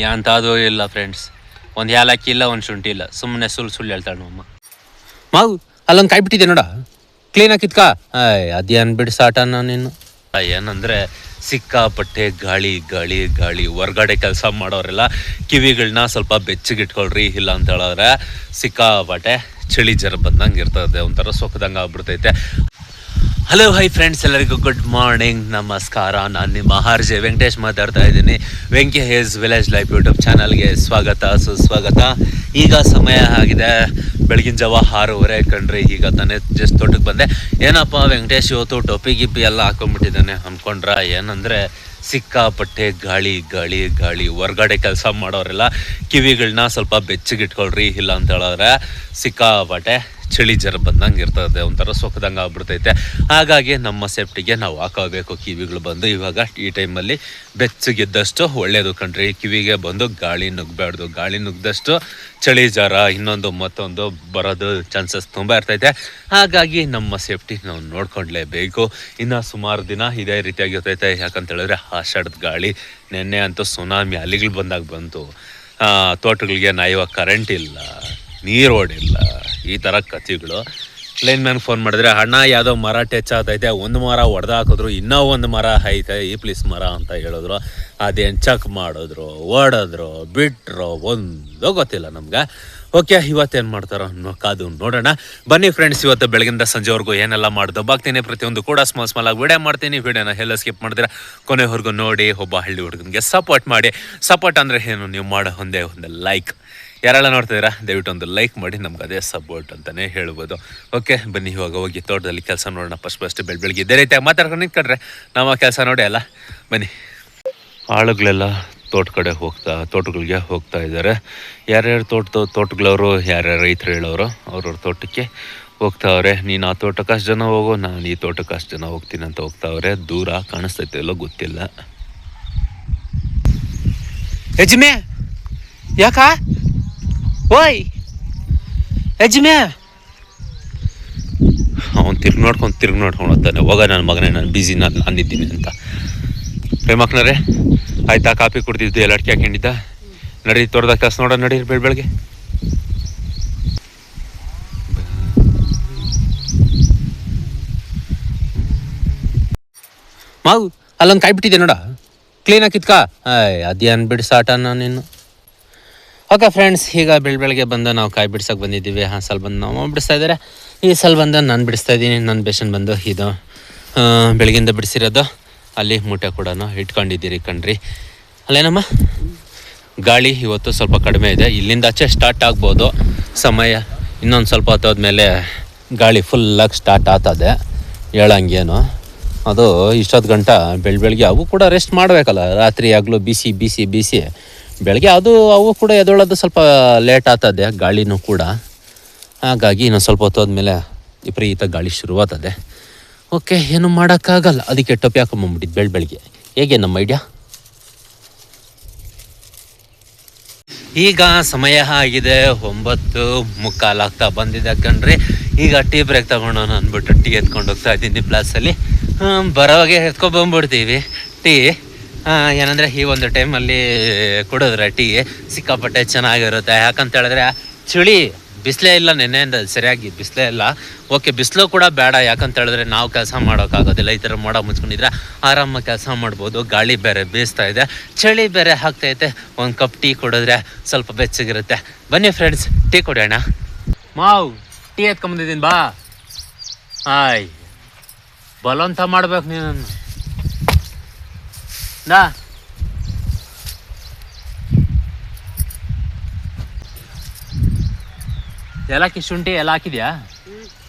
ಯಾಂತದು ಇಲ್ಲ ಫ್ರೆಂಡ್ಸ್. ಒಂದು ಏಲಕ್ಕಿ ಇಲ್ಲ, ಒಂದು ಶುಂಠಿ ಇಲ್ಲ, ಸುಮ್ಮನೆ ಸುಳ್ಳು ಹೇಳ್ತಾಳೆ ನಮ್ಮಮ್ಮ. ಮಾವು ಅಲ್ಲೊಂದು ಕಾಯಿ ಬಿಟ್ಟಿದೆ ನೋಡ, ಕ್ಲೀನಾಗಿ ಕಿತ್ಕ. ಅದೇನು ಬಿಡಿಸಾಟನ ನೀನು. ಏನಂದರೆ ಸಿಕ್ಕಾಪಟ್ಟೆ ಗಾಳಿ ಗಾಳಿ ಗಾಳಿ. ಹೊರ್ಗಡೆ ಕೆಲಸ ಮಾಡೋರೆಲ್ಲ ಕಿವಿಗಳನ್ನ ಸ್ವಲ್ಪ ಬೆಚ್ಚಗಿಟ್ಕೊಳ್ರಿ, ಇಲ್ಲ ಅಂತ ಹೇಳಿದ್ರೆ ಸಿಕ್ಕಾಪಟ್ಟೆ ಚಳಿ ಜರ ಬಂದಂಗೆ ಇರ್ತದೆ, ಒಂಥರ ಸೊಕ್ಕದಂಗೆ ಆಗ್ಬಿಡ್ತೈತೆ. ಹಲೋ ಹೈ ಫ್ರೆಂಡ್ಸ್, ಎಲ್ಲರಿಗೂ ಗುಡ್ ಮಾರ್ನಿಂಗ್, ನಮಸ್ಕಾರ. ನಾನು ನಿಮ್ಮ ಆರ್ಜೆ ವೆಂಕಟೇಶ್ ಮಾತಾಡ್ತಾ ಇದ್ದೀನಿ. ವೆಂಕಿ ಹೇಸ್ ವಿಲೇಜ್ ಲೈಫ್ ಯೂಟ್ಯೂಬ್ ಚಾನಲ್ಗೆ ಸ್ವಾಗತ ಸುಸ್ವಾಗತ. ಈಗ ಸಮಯ ಆಗಿದೆ ಬೆಳಗಿನ ಜಾವ 6:30 ಕಣ್ರಿ. ಈಗ ತಾನೇ ಜಸ್ಟ್ ತೋಟಕ್ಕೆ ಬಂದೆ. ಏನಪ್ಪ ವೆಂಕಟೇಶ್ ಇವತ್ತು ಟೊಪಿ ಗಿಪ್ಪಿ ಎಲ್ಲ ಹಾಕೊಂಡ್ಬಿಟ್ಟಿದ್ದಾನೆ ಅಂದ್ಕೊಂಡ್ರ? ಏನಂದರೆ ಸಿಕ್ಕಾಪಟ್ಟೆ ಗಾಳಿ ಗಾಳಿ ಗಾಳಿ. ಹೊರ್ಗಡೆ ಕೆಲಸ ಮಾಡೋರೆಲ್ಲ ಕಿವಿಗಳನ್ನ ಸ್ವಲ್ಪ ಬೆಚ್ಚಗಿಟ್ಕೊಳ್ರಿ, ಇಲ್ಲ ಅಂತ ಹೇಳಿದ್ರೆ ಸಿಕ್ಕಾಪಟ್ಟೆ ಚಳಿ ಜರ ಬಂದಂಗೆ ಇರ್ತದೆ, ಒಂಥರ ಸೊಕ್ಕದಂಗೆ ಆಗ್ಬಿಡ್ತೈತೆ. ಹಾಗಾಗಿ ನಮ್ಮ ಸೇಫ್ಟಿಗೆ ನಾವು ಹಾಕೋಬೇಕು ಕಿವಿಗಳು ಬಂದು. ಇವಾಗ ಈ ಟೈಮಲ್ಲಿ ಬೆಚ್ಚಗಿದ್ದಷ್ಟು ಒಳ್ಳೆಯದು ಕಣ್ರಿ. ಕಿವಿಗೆ ಬಂದು ಗಾಳಿ ನುಗ್ಗಬಾರ್ದು. ಗಾಳಿ ನುಗ್ಗದಷ್ಟು ಚಳಿ ಜ್ವರ ಇನ್ನೊಂದು ಮತ್ತೊಂದು ಬರೋದು ಚಾನ್ಸಸ್ ತುಂಬ ಇರ್ತೈತೆ. ಹಾಗಾಗಿ ನಮ್ಮ ಸೇಫ್ಟಿ ನಾವು ನೋಡ್ಕೊಳ್ಲೇಬೇಕು. ಇನ್ನು ಸುಮಾರು ದಿನ ಇದೇ ರೀತಿಯಾಗಿರ್ತೈತೆ. ಯಾಕಂತ ಹೇಳಿದ್ರೆ ಆಷಾಢದ ಗಾಳಿ. ನೆನ್ನೆ ಅಂತೂ ಸುನಾಮಿ ಅಲೆಗಳು ಬಂದಾಗ ಬಂತು. ತೋಟಗಳಿಗೆ ಇವಾಗ ಕರೆಂಟ್ ಇಲ್ಲ, ನೀರು ಓಡಿಲ್ಲ, ಈ ಥರ ಕಥೆಗಳು. ಲೈನ್ ಮ್ಯಾನ್ ಫೋನ್ ಮಾಡಿದ್ರೆ, ಅಣ್ಣ ಯಾವುದೋ ಮರ ಟಚ್ ಆಗ್ತೈತೆ, ಒಂದು ಮರ ಹೊಡೆದು ಹಾಕಿದ್ರು, ಇನ್ನೂ ಒಂದು ಮರ ಐತೆ ಈ ಪ್ಲೀಸ್ ಮರ ಅಂತ ಹೇಳಿದ್ರು. ಅದೇನು ಚೆಕ್ ಮಾಡಿದ್ರು, ಓಡಿದ್ರು, ಬಿಟ್ಟರು, ಒಂದೋ ಗೊತ್ತಿಲ್ಲ ನಮ್ಗೆ. ಓಕೆ, ಇವತ್ತೇನು ಮಾಡ್ತಾರೋ ಕಾದು ನೋಡೋಣ ಬನ್ನಿ ಫ್ರೆಂಡ್ಸ್. ಇವತ್ತು ಬೆಳಗಿಂದ ಸಂಜೆವರೆಗೂ ಏನೆಲ್ಲ ಮಾಡೋದು ಬಾಗ್ತೀನಿ, ಪ್ರತಿಯೊಂದು ಕೂಡ ಸ್ಮಾಲ್ ಆಗಿ ವಿಡಿಯೋ ಮಾಡ್ತೀನಿ. ವಿಡಿಯೋನ ಎಲ್ಲ ಸ್ಕಿಪ್ ಮಾಡಿದ್ರೆ ಕೊನೆವರೆಗೂ ನೋಡಿ. ಒಬ್ಬ ಹಳ್ಳಿ ಹುಡುಗನಿಗೆ ಸಪೋರ್ಟ್ ಮಾಡಿ. ಸಪೋರ್ಟ್ ಅಂದರೆ ಏನು, ನೀವು ಮಾಡೋ ಒಂದೇ ಒಂದು ಲೈಕ್. ಯಾರೆಲ್ಲ ನೋಡ್ತಿದ್ದೀರಾ ದಯವಿಟ್ಟು ಒಂದು ಲೈಕ್ ಮಾಡಿ, ನಮ್ಗೆ ಅದೇ ಸಪೋರ್ಟ್ ಅಂತಲೇ ಹೇಳ್ಬೋದು. ಓಕೆ ಬನ್ನಿ, ಇವಾಗ ಹೋಗಿ ತೋಟದಲ್ಲಿ ಕೆಲಸ ನೋಡೋಣ. ಫಸ್ಟ್ ಬೆಳಗ್ಗೆ ಇದೇ ರೀತಿಯಾಗಿ ಮಾತಾಡ್ಕೊಂಡು ನಿಂತ್ಕೊಂಡ್ರೆ ನಾವು ಆ ಕೆಲಸ ನೋಡಿ ಅಲ್ಲ. ಬನ್ನಿ. ಆಳುಗಳೆಲ್ಲ ತೋಟಗಳಿಗೆ ಹೋಗ್ತಾ ಇದ್ದಾರೆ. ಯಾರ್ಯಾರು ತೋಟಗಳವರು, ಯಾರ್ಯಾರು ರೈತರು ಹೇಳೋರು ಅವ್ರವ್ರ ತೋಟಕ್ಕೆ ಹೋಗ್ತಾವ್ರೆ. ನೀನು ಆ ತೋಟಕ್ಕೆ ಅಷ್ಟು ಜನ ಹೋಗೋ, ನಾನು ಈ ತೋಟಕ್ಕೆ ಅಷ್ಟು ಜನ ಹೋಗ್ತೀನಿ ಅಂತ ಹೋಗ್ತಾವ್ರೆ. ದೂರ ಕಾಣಿಸ್ತೈತೆ ಎಲ್ಲೋ ಗೊತ್ತಿಲ್ಲ. ಯಜಮೆ ಯಾಕ ಓಯ್ ಯಜಮೆ, ಅವ್ನು ತಿರ್ಗಿ ನೋಡ್ಕೊಂಡು ಹೋಗ್ತಾನೆ. ಹೋಗ ನನ್ನ ಮಗನೇ, ನಾನು ಬ್ಯುಸಿ, ನಾನಿದ್ದೀನಿ ಅಂತ. ಪ್ರೇಮಕ್ಕನರೇ ಆಯ್ತಾ? ಕಾಫಿ ಕುಡ್ದಿದ್ದು, ಎಲ್ಲ ಅಡಿಕೆ ಹಾಕೊಂಡಿದ್ದ. ನಡಿ ತೋಟದ ಕೆಲಸ ನೋಡೋಣ, ನಡಿ ಬೆಳಗ್ಗೆ. ಮಾವು ಅಲ್ಲೊಂದು ಕಾಯಿ ಬಿಟ್ಟಿದೆ ನೋಡ, ಕ್ಲೀನಾಗಿ ಕಿತ್ಕ. ಅದೇನು ಬಿಡಿಸಾಟನ ನೀನು. ಓಕೆ ಫ್ರೆಂಡ್ಸ್, ಈಗ ಬೆಳಗ್ಗೆ ಬಂದು ನಾವು ಕಾಯಿ ಬಿಡ್ಸೋಕೆ ಬಂದಿದ್ದೀವಿ. ಸಲ ಬಂದು ನಾವು ಬಿಡಿಸ್ತಾ ಇದ್ದಾರೆ. ಈ ಸಲ ಬಂದು ನಾನು ಬಿಡಿಸ್ತಾ ಇದ್ದೀನಿ. ನನ್ನ ಬೇಷನ್ ಬಂದು ಇದು ಬೆಳಗಿಂದ ಬಿಡಿಸಿರೋದು. ಅಲ್ಲಿ ಮೂಟೆ ಕೂಡ ಇಟ್ಕೊಂಡಿದ್ದೀರಿ ಕಣ್ರಿ. ಅಲ್ಲೇನಮ್ಮ, ಗಾಳಿ ಇವತ್ತು ಸ್ವಲ್ಪ ಕಡಿಮೆ ಇದೆ. ಇಲ್ಲಿಂದ ಆಚೆ ಸ್ಟಾರ್ಟ್ ಆಗ್ಬೋದು ಸಮಯ. ಇನ್ನೊಂದು ಸ್ವಲ್ಪ ಹೊತ್ತೋದ್ಮೇಲೆ ಗಾಳಿ ಫುಲ್ಲಾಗಿ ಸ್ಟಾರ್ಟ್ ಆಗ್ತದೆ. ಹೇಳಂಗೇನು ಅದು ಇಷ್ಟೊತ್ತು ಗಂಟೆ ಬೆಳಗ್ಗೆ ಅವು ಕೂಡ ರೆಸ್ಟ್ ಮಾಡಬೇಕಲ್ಲ. ರಾತ್ರಿ ಆಗಲೂ ಬಿಸಿ ಬೆಳಗ್ಗೆ ಅವು ಕೂಡ ಎದೊಳೋದು ಸ್ವಲ್ಪ ಲೇಟ್ ಆಗ್ತದೆ, ಗಾಳಿನೂ ಕೂಡ. ಹಾಗಾಗಿ ಇನ್ನೊಂದು ಸ್ವಲ್ಪ ಹೊತ್ತೋದ್ಮೇಲೆ ವಿಪರೀತ ಗಾಳಿ ಶುರುವಾಗ್ತದೆ. ಓಕೆ, ಏನು ಮಾಡೋಕ್ಕಾಗಲ್ಲ. ಅದಕ್ಕೆ ಟೊಪ್ಪಿ ಹಾಕೊಂಬಂದ್ಬಿಟ್ಟಿದ್ದು ಬೆಳಗ್ಗೆ. ಹೇಗೆ ನಮ್ಮ ಐಡಿಯಾ? ಈಗ ಸಮಯ ಆಗಿದೆ 9:15 ಆಗ್ತಾ ಬಂದಿದೆ ಕಣ್ರಿ. ಈಗ ಟೀ ಬ್ರೇಕ್ ತಗೊಂಡು ಅಂದ್ಬಿಟ್ಟು ಟೀ ಎತ್ಕೊಂಡು ಹೋಗ್ತಾ ಇದ್ದೀನಿ ಪ್ಲಾಸಲ್ಲಿ. ಬರೋವಾಗೆ ಎತ್ಕೊಬಂದ್ಬಿಡ್ತೀವಿ ಟೀ. ಏನಂದರೆ ಈ ಒಂದು ಟೈಮಲ್ಲಿ ಕುಡಿದ್ರೆ ಟೀ ಸಿಕ್ಕಾಪಟ್ಟೆ ಚೆನ್ನಾಗಿರುತ್ತೆ. ಯಾಕಂತ ಹೇಳಿದ್ರೆ ಚಳಿ, ಬಿಸಿಲೇ ಇಲ್ಲ, ನೆನ್ನೆಯಿಂದ ಸರಿಯಾಗಿ ಬಿಸಿಲೇ ಇಲ್ಲ. ಓಕೆ, ಬಿಸಿಲು ಕೂಡ ಬೇಡ. ಯಾಕಂತ ಹೇಳಿದ್ರೆ ನಾವು ಕೆಲಸ ಮಾಡೋಕ್ಕಾಗೋದಿಲ್ಲ. ಈ ಥರ ಮೋಡ ಮುಚ್ಕೊಂಡಿದ್ರೆ ಆರಾಮಾಗಿ ಕೆಲಸ ಮಾಡ್ಬೋದು. ಗಾಳಿ ಬೇರೆ ಬೀಸ್ತಾ ಇದೆ, ಚಳಿ ಬೇರೆ ಆಗ್ತೈತೆ. ಒಂದು ಕಪ್ ಟೀ ಕುಡಿದ್ರೆ ಸ್ವಲ್ಪ ಬೆಚ್ಚಗಿರುತ್ತೆ. ಬನ್ನಿ ಫ್ರೆಂಡ್ಸ್, ಟೀ ಕುಡಿಯೋಣ. ಮಾವು ಟೀ ಎತ್ಕೊಂಬಂದಿದ್ದೀನಿ ಬಾ. ಆಯ್ ಬಲವಂತ ಮಾಡ್ಬೇಕು ನೀನು. ನಾ ಏಲಕ್ಕಿ ಶುಂಠಿ ಎಲ್ಲ ಹಾಕಿದ್ಯಾ?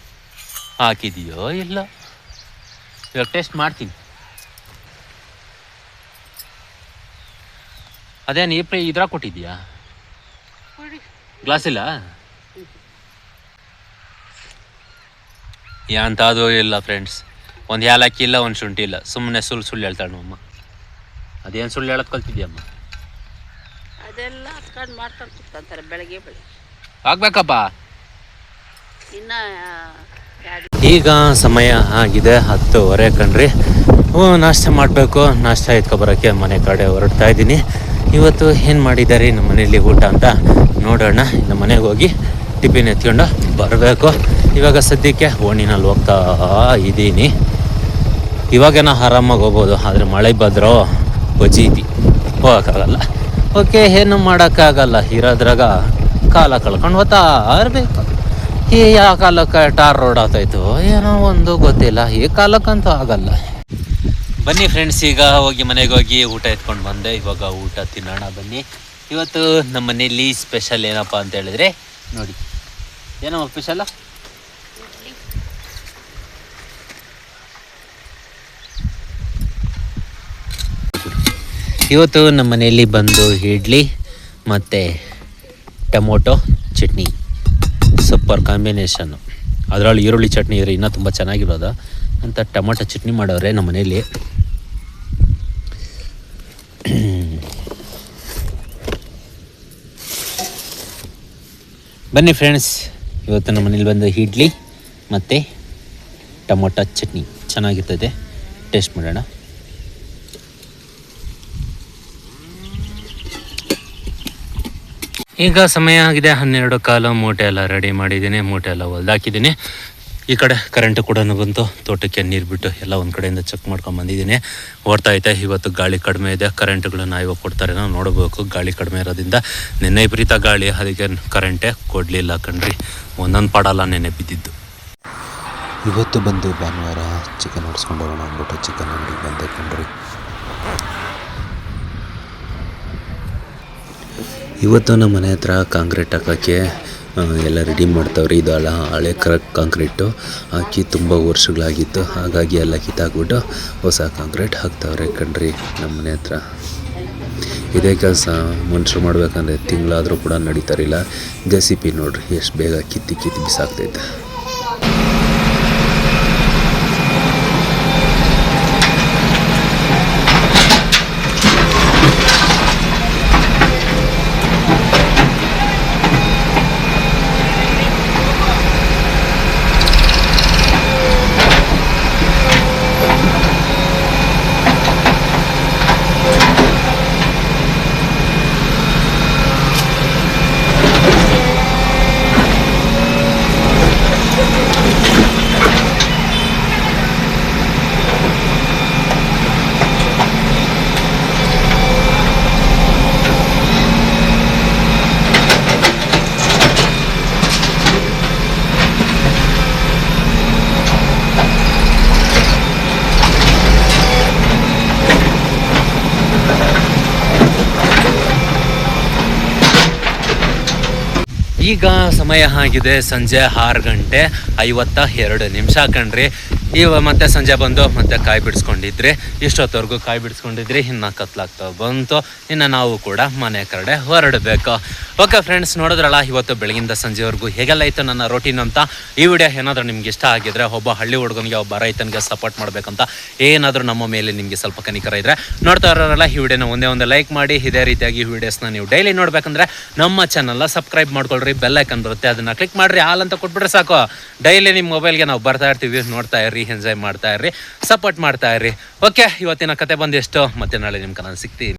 ಹಾಕಿದೆಯೋ ಇಲ್ಲ? ಇವಾಗ ಟೇಸ್ಟ್ ಮಾಡ್ತೀನಿ. ಅದೇನು ಇದ್ರಾಗ ಕೊಟ್ಟಿದ್ಯಾ? ಗ್ಲಾಸ್ ಇಲ್ಲ? ಯಾಂತದು ಇಲ್ಲ ಫ್ರೆಂಡ್ಸ್. ಒಂದು ಏಲಕ್ಕಿ ಇಲ್ಲ, ಒಂದು ಶುಂಠಿ ಇಲ್ಲ, ಸುಮ್ಮನೆ ಸುಳ್ಳು ಹೇಳ್ತಾಳೆ ನಮ್ಮಮ್ಮ. ಅದೇನು ಸುಳ್ಳು ಹೇಳೋದು ಕಲ್ತಿದ್ಯಮ್ಮ? ಅದೆಲ್ಲ ಹತ್ಕೊಂಡು ಮಾಡ್ಕೊಂಡು ಕೂತ್ಕೊಂತಾರೆ ಬೆಳಗ್ಗೆ ಆಗ್ಬೇಕಪ್ಪ. ಈಗ ಸಮಯ ಆಗಿದೆ 10:15 ಕಣ್ರಿ. ನಾಷ್ಟ ಮಾಡಬೇಕು. ನಾಷ್ಟ ಎತ್ಕೊಬರೋಕ್ಕೆ ಮನೆ ಕಡೆ ಹೊರಡ್ತಾ ಇದ್ದೀನಿ. ಇವತ್ತು ಏನು ಮಾಡಿದ್ದಾರೆ ನಮ್ಮ ಮನೆಯಲ್ಲಿ ಊಟ ಅಂತ ನೋಡೋಣ. ನಮ್ಮ ಮನೆಗೆ ಹೋಗಿ ಟಿಫಿನ್ ಎತ್ಕೊಂಡು ಬರಬೇಕು. ಇವಾಗ ಸದ್ಯಕ್ಕೆ ಓಣಿನಲ್ಲಿ ಹೋಗ್ತಾ ಇದ್ದೀನಿ. ಇವಾಗೇನೋ ಆರಾಮಾಗಿ ಹೋಗ್ಬೋದು, ಆದರೆ ಮಳೆ ಬಂದರೂ ಬಜೀತಿ ಹೋಗೋಕ್ಕಾಗಲ್ಲ. ಓಕೆ, ಏನು ಮಾಡೋಕ್ಕಾಗಲ್ಲ, ಇರೋದ್ರಾಗ ಕಾಲ ಕಳ್ಕೊಂಡು ಹೋಗ್ತಾ ಇರಬೇಕು. ಈ ಯಾವ ಕಾಲಕ್ಕೆ ಟಾರ್ ರೋಡ್ ಆಗ್ತಾಯಿತ್ತು ಏನೋ ಒಂದು ಗೊತ್ತಿಲ್ಲ, ಈ ಕಾಲಕ್ಕಂತೂ ಆಗಲ್ಲ. ಬನ್ನಿ ಫ್ರೆಂಡ್ಸ್, ಈಗ ಹೋಗಿ ಮನೆಗೆ ಹೋಗಿ ಊಟ ಎತ್ಕೊಂಡು ಬಂದೆ. ಇವಾಗ ಊಟ ತಿನ್ನೋಣ ಬನ್ನಿ. ಇವತ್ತು ನಮ್ಮ ಮನೆಯಲ್ಲಿ ಸ್ಪೆಷಲ್ ಏನಪ್ಪ ಅಂತ ಹೇಳಿದ್ರೆ ನೋಡಿ, ಏನಮ್ಮ ಸ್ಪೆಷಲ್ಲ? ಇವತ್ತು ನಮ್ಮ ಮನೆಯಲ್ಲಿ ಬಂದು ಇಡ್ಲಿ ಮತ್ತು ಟೊಮೊಟೊ ಚಟ್ನಿ, ಸೂಪರ್ ಕಾಂಬಿನೇಷನ್ನು. ಅದರಲ್ಲಿ ಈರುಳ್ಳಿ ಚಟ್ನಿ ಇದ್ರೆ ಇನ್ನೂ ತುಂಬ ಚೆನ್ನಾಗಿರೋದು ಅಂತ ಟೊಮೊಟೊ ಚಟ್ನಿ ಮಾಡೋರೆ ನಮ್ಮ ಮನೆಯಲ್ಲಿ. ಬನ್ನಿ ಫ್ರೆಂಡ್ಸ್, ಇವತ್ತು ನಮ್ಮ ಮನೇಲಿ ಬಂದು ಇಡ್ಲಿ ಮತ್ತು ಟೊಮೊಟೊ ಚಟ್ನಿ ಚೆನ್ನಾಗಿರ್ತದೆ, ಟೇಸ್ಟ್ ಮಾಡೋಣ. ಈಗ ಸಮಯ ಆಗಿದೆ 12:15. ಮೂಟೆ ಎಲ್ಲ ರೆಡಿ ಮಾಡಿದ್ದೀನಿ, ಮೂಟೆ ಎಲ್ಲ ಹೊಲ್ದಾಕಿದ್ದೀನಿ. ಈ ಕಡೆ ಕರೆಂಟು ಕೂಡ ಬಂತು, ತೋಟಕ್ಕೆ ನೀರು ಬಿಟ್ಟು ಎಲ್ಲ ಒಂದು ಕಡೆಯಿಂದ ಚೆಕ್ ಮಾಡ್ಕೊಂಡು ಬಂದಿದ್ದೀನಿ. ಓಡ್ತಾ ಐತೆ. ಇವತ್ತು ಗಾಳಿ ಕಡಿಮೆ ಇದೆ, ಕರೆಂಟ್ಗಳನ್ನ ಇವಾಗ ಕೊಡ್ತಾರೆ, ನಾವು ನೋಡಬೇಕು. ಗಾಳಿ ಕಡಿಮೆ ಇರೋದ್ರಿಂದ ನೆನ್ನೆ ವಿಪರೀತ ಗಾಳಿ, ಅದಕ್ಕೆ ಕರೆಂಟೇ ಕೊಡಲಿಲ್ಲ ಕಣ್ರಿ. ಒಂದೊಂದು ಪಾಡಲ್ಲ ನೆನ್ನೆ ಬಿದ್ದಿದ್ದು. ಇವತ್ತು ಬಂದು ಭಾನುವಾರ ಚಿಕನ್ ಹೊಡ್ಸ್ಕೊಂಡು ಹೋಗೋಣ ಅಂದ್ಬಿಟ್ಟು ಚಿಕನ್ ಅಂಗಡಿಗೆ ಬಂದೆ ಕಣ್ರಿ. ಇವತ್ತು ನಮ್ಮ ಮನೆ ಹತ್ರ ಕಾಂಕ್ರೀಟ್ ಹಾಕೋಕ್ಕೆ ಎಲ್ಲ ರೆಡಿ ಮಾಡ್ತಾವ್ರಿ. ಇದು ಹಳೆ ಕಾಂಕ್ರೀಟು ಹಾಕಿ ತುಂಬ ವರ್ಷಗಳಾಗಿತ್ತು, ಹಾಗಾಗಿ ಎಲ್ಲ ಕಿತ್ತಾಕ್ಬಿಟ್ಟು ಹೊಸ ಕಾಂಕ್ರೀಟ್ ಹಾಕ್ತಾವ್ರೆ ಕಣ್ರಿ ನಮ್ಮ ಮನೆ ಹತ್ರ. ಇದೇ ಕೆಲಸ ಮನುಷ್ಯರು ಮಾಡ್ಬೇಕಂದ್ರೆ ತಿಂಗಳಾದರೂ ಕೂಡ ನಡೀತಾರಿಲ್ಲ. JCB ನೋಡ್ರಿ ಎಷ್ಟು ಬೇಗ ಕಿತ್ತಿ ಬಿಸಾಕ್ತೈತೆ. ಈಗ ಸಮಯ ಆಗಿದೆ ಸಂಜೆ 6:52 ಕಣ್ರಿ. ಮತ್ತೆ ಸಂಜೆ ಬಂದು ಮತ್ತೆ ಕಾಯಿ ಬಿಡಿಸ್ಕೊಂಡಿದ್ರಿ, ಇಷ್ಟೊತ್ತವರೆಗೂ ಕಾಯಿ ಬಿಡಿಸ್ಕೊಂಡಿದ್ರಿ. ಇನ್ನು ಕತ್ಲಾಗ್ತಾ ಬಂತು, ಇನ್ನು ನಾವು ಕೂಡ ಮನೆ ಕಡೆ ಹೊರಡಬೇಕು. ಓಕೆ ಫ್ರೆಂಡ್ಸ್, ನೋಡಿದ್ರಲ್ಲ ಇವತ್ತು ಬೆಳಗಿಂದ ಸಂಜೆವರೆಗೂ ಹೇಗೆಲ್ಲ ಇತ್ತು ನನ್ನ ರೋಟೀನ್ ಅಂತ. ಈ ವಿಡಿಯೋ ಏನಾದರೂ ನಿಮ್ಗೆ ಇಷ್ಟ ಆಗಿದ್ರೆ, ಒಬ್ಬ ಹಳ್ಳಿ ಹುಡುಗನಿಗೆ ಒಬ್ಬ ರೈತನಿಗೆ ಸಪೋರ್ಟ್ ಮಾಡಬೇಕಂತ ಏನಾದರೂ ನಮ್ಮ ಮೇಲೆ ನಿಮಗೆ ಸ್ವಲ್ಪ ಕನಿಕರ ಇದ್ದರೆ ನೋಡ್ತಾ ಇರೋರಲ್ಲ ಈ ವಿಡಿಯೋನ ಒಂದೇ ಲೈಕ್ ಮಾಡಿ. ಇದೇ ರೀತಿಯಾಗಿ ಈ ವಿಡಿಯೋಸ್ನ ನೀವು ಡೈಲಿ ನೋಡ್ಬೇಕಂದ್ರೆ ನಮ್ಮ ಚಾನಲ್ನ ಸಬ್ಸ್ಕ್ರೈಬ್ ಮಾಡ್ಕೊಳ್ರಿ, ಬೆಲ್ ಐಕನ್ ಬರುತ್ತೆ, ಅದನ್ನು ಕ್ಲಿಕ್ ಮಾಡಿರಿ, ಆಲ್ ಅಂತ ಕೊಟ್ಬಿಟ್ರೆ ಸಾಕು. ಡೈಲಿ ನಿಮ್ಮ ಮೊಬೈಲ್ಗೆ ನಾವು ಬರ್ತಾ ಇರ್ತೀವಿ, ನೋಡ್ತಾ ಇರ್ರಿ, ಎಂಜಾಯ್ ಮಾಡ್ತಾ ಇರ್ರಿ, ಸಪೋರ್ಟ್ ಮಾಡ್ತಾ ಇರ್ರಿ. ಓಕೆ, ಇವತ್ತಿನ ಕತೆ ಬಂದು ಎಷ್ಟು, ಮತ್ತೆ ನಾಳೆ ನಿಮ್ಮ ಕನ್ನಡ ಸಿಗ್ತೀನಿ.